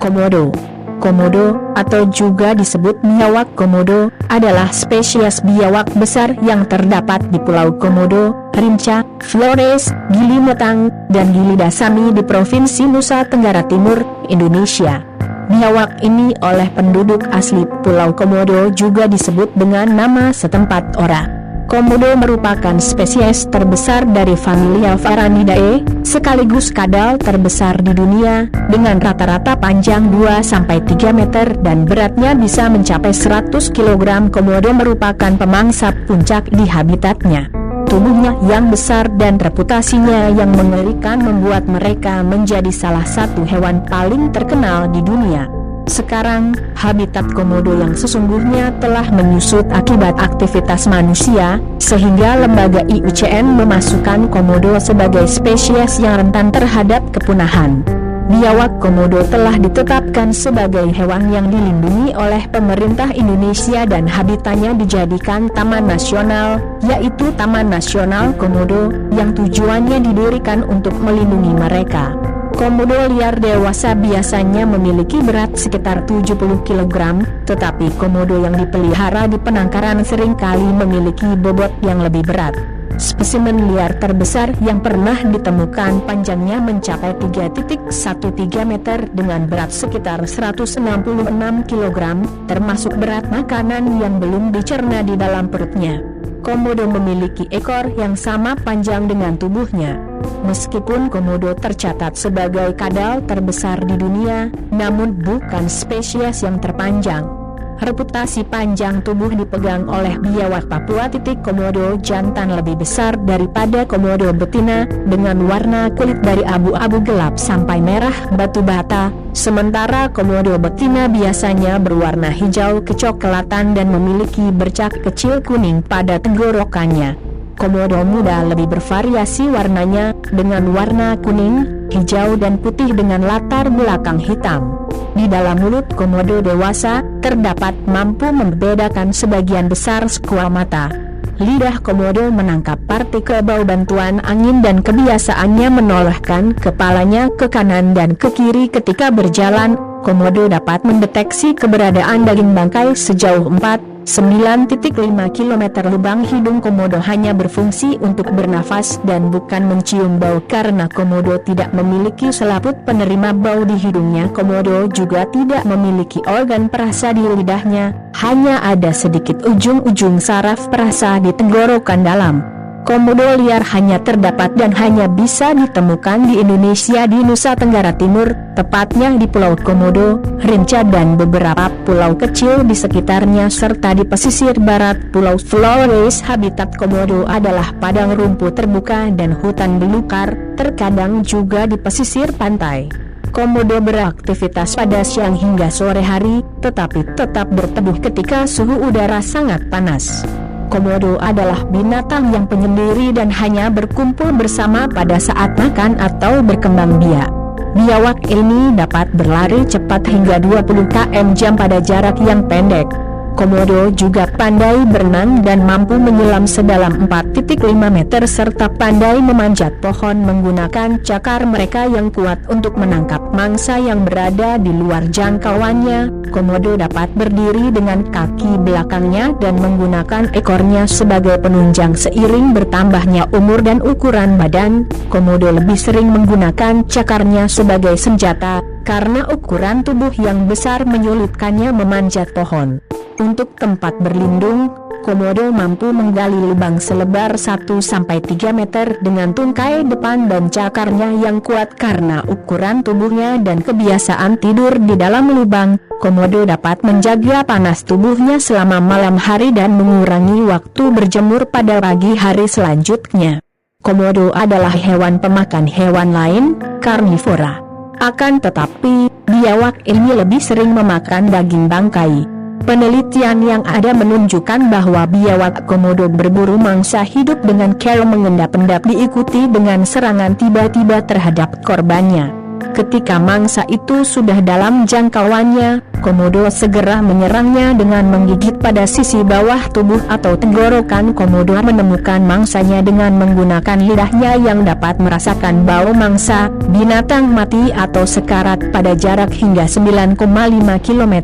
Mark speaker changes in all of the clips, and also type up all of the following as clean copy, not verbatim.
Speaker 1: Komodo. Komodo, atau juga disebut biawak komodo, adalah spesies biawak besar yang terdapat di Pulau Komodo, Rinca, Flores, Gili Metang, dan Gili Dasami di Provinsi Nusa Tenggara Timur, Indonesia. Biawak ini oleh penduduk asli Pulau Komodo juga disebut dengan nama setempat ora. Komodo merupakan spesies terbesar dari familia Varanidae, sekaligus kadal terbesar di dunia, dengan rata-rata panjang 2-3 meter dan beratnya bisa mencapai 100 kg. Komodo merupakan pemangsa puncak di habitatnya. Tubuhnya yang besar dan reputasinya yang mengerikan membuat mereka menjadi salah satu hewan paling terkenal di dunia. Sekarang, habitat komodo yang sesungguhnya telah menyusut akibat aktivitas manusia, sehingga lembaga IUCN memasukkan komodo sebagai spesies yang rentan terhadap kepunahan. Biawak komodo telah ditetapkan sebagai hewan yang dilindungi oleh pemerintah Indonesia dan habitatnya dijadikan taman nasional, yaitu Taman Nasional Komodo, yang tujuannya didirikan untuk melindungi mereka. Komodo liar dewasa biasanya memiliki berat sekitar 70 kg, tetapi komodo yang dipelihara di penangkaran seringkali memiliki bobot yang lebih berat. Spesimen liar terbesar yang pernah ditemukan panjangnya mencapai 3,13 meter dengan berat sekitar 166 kg, termasuk berat makanan yang belum dicerna di dalam perutnya. Komodo memiliki ekor yang sama panjang dengan tubuhnya. Meskipun komodo tercatat sebagai kadal terbesar di dunia, namun bukan spesies yang terpanjang. Reputasi panjang tubuh dipegang oleh biawak Papua. Komodo jantan lebih besar daripada komodo betina, dengan warna kulit dari abu-abu gelap sampai merah batu bata, sementara komodo betina biasanya berwarna hijau kecoklatan dan memiliki bercak kecil kuning pada tenggorokannya. Komodo muda lebih bervariasi warnanya, dengan warna kuning, hijau dan putih dengan latar belakang hitam. Di dalam mulut komodo dewasa, terdapat mampu membedakan sebagian besar skual mata. Lidah komodo menangkap partikel bau bantuan angin dan kebiasaannya menolehkan kepalanya ke kanan dan ke kiri ketika berjalan. Komodo dapat mendeteksi keberadaan daging bangkai sejauh 4,9,5 km. Lubang hidung komodo hanya berfungsi untuk bernafas dan bukan mencium bau karena komodo tidak memiliki selaput penerima bau di hidungnya. Komodo juga tidak memiliki organ perasa di lidahnya, hanya ada sedikit ujung-ujung saraf perasa di tenggorokan dalam. Komodo liar hanya terdapat dan hanya bisa ditemukan di Indonesia di Nusa Tenggara Timur, tepatnya di Pulau Komodo, Rinca dan beberapa pulau kecil di sekitarnya serta di pesisir barat Pulau Flores. Habitat komodo adalah padang rumput terbuka dan hutan belukar, terkadang juga di pesisir pantai. Komodo beraktivitas pada siang hingga sore hari, tetapi tetap berteduh ketika suhu udara sangat panas. Komodo adalah binatang yang penyendiri dan hanya berkumpul bersama pada saat makan atau berkembang biak. Biawak ini dapat berlari cepat hingga 20 km/jam pada jarak yang pendek. Komodo juga pandai berenang dan mampu menyelam sedalam 4,5 meter serta pandai memanjat pohon menggunakan cakar mereka yang kuat untuk menangkap mangsa yang berada di luar jangkauannya. Komodo dapat berdiri dengan kaki belakangnya dan menggunakan ekornya sebagai penunjang seiring bertambahnya umur dan ukuran badan. Komodo lebih sering menggunakan cakarnya sebagai senjata, karena ukuran tubuh yang besar menyulitkannya memanjat pohon. Untuk tempat berlindung, komodo mampu menggali lubang selebar 1-3 meter dengan tungkai depan dan cakarnya yang kuat. Karena ukuran tubuhnya dan kebiasaan tidur di dalam lubang, komodo dapat menjaga panas tubuhnya selama malam hari dan mengurangi waktu berjemur pada pagi hari selanjutnya. Komodo adalah hewan pemakan hewan lain, karnivora. Akan tetapi, biawak ini lebih sering memakan daging bangkai. Penelitian yang ada menunjukkan bahwa biawak komodo berburu mangsa hidup dengan cara mengendap-endap diikuti dengan serangan tiba-tiba terhadap korbannya. Ketika mangsa itu sudah dalam jangkauannya, Komodo segera menyerangnya dengan menggigit pada sisi bawah tubuh atau tenggorokan. Komodo menemukan mangsanya dengan menggunakan lidahnya yang dapat merasakan bau mangsa binatang mati atau sekarat pada jarak hingga 9,5 km.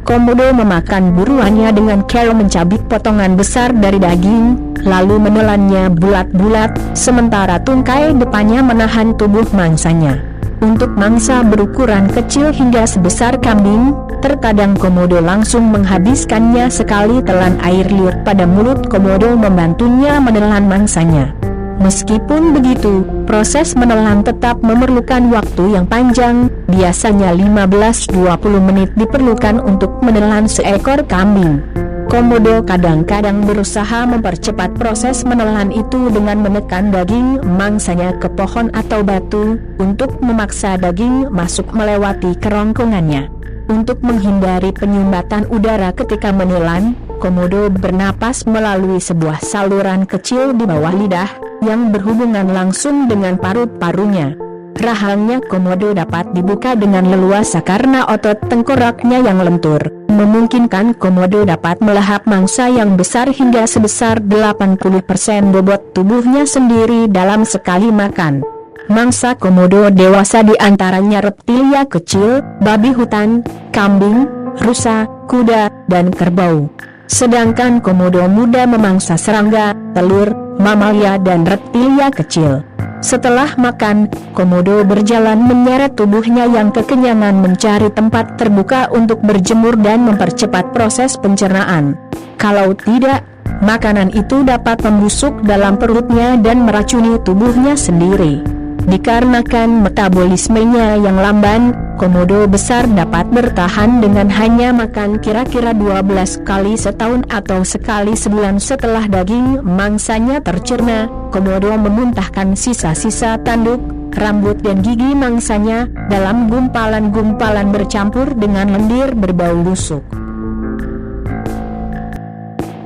Speaker 1: Komodo memakan buruannya dengan cara mencabik potongan besar dari daging, lalu menelannya bulat-bulat, sementara tungkai depannya menahan tubuh mangsanya. Untuk mangsa berukuran kecil hingga sebesar kambing, terkadang komodo langsung menghabiskannya sekali telan air liur pada mulut. Komodo membantunya menelan mangsanya. Meskipun begitu, proses menelan tetap memerlukan waktu yang panjang, biasanya 15-20 menit diperlukan untuk menelan seekor kambing. Komodo kadang-kadang berusaha mempercepat proses menelan itu dengan menekan daging mangsanya ke pohon atau batu, untuk memaksa daging masuk melewati kerongkongannya. Untuk menghindari penyumbatan udara ketika menelan, komodo bernapas melalui sebuah saluran kecil di bawah lidah, yang berhubungan langsung dengan paru-parunya. Rahangnya komodo dapat dibuka dengan leluasa karena otot tengkoraknya yang lentur, memungkinkan komodo dapat melahap mangsa yang besar hingga sebesar 80% bobot tubuhnya sendiri dalam sekali makan. Mangsa komodo dewasa diantaranya reptilia kecil, babi hutan, kambing, rusa, kuda, dan kerbau. Sedangkan komodo muda memangsa serangga, telur, mamalia dan reptilia kecil. Setelah makan, komodo berjalan menyeret tubuhnya yang kekenyangan mencari tempat terbuka untuk berjemur dan mempercepat proses pencernaan. Kalau tidak, makanan itu dapat membusuk dalam perutnya dan meracuni tubuhnya sendiri. Dikarenakan metabolismenya yang lamban, komodo besar dapat bertahan dengan hanya makan kira-kira 12 kali setahun atau sekali sebulan. Setelah daging mangsanya tercerna, komodo memuntahkan sisa-sisa tanduk, rambut dan gigi mangsanya dalam gumpalan-gumpalan bercampur dengan lendir berbau busuk.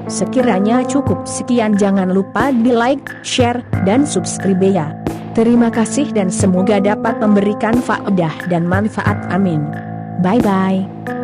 Speaker 1: Sekiranya cukup sekian, jangan lupa di like, share, dan subscribe ya. Terima kasih dan semoga dapat memberikan faedah dan manfaat. Amin. Bye-bye.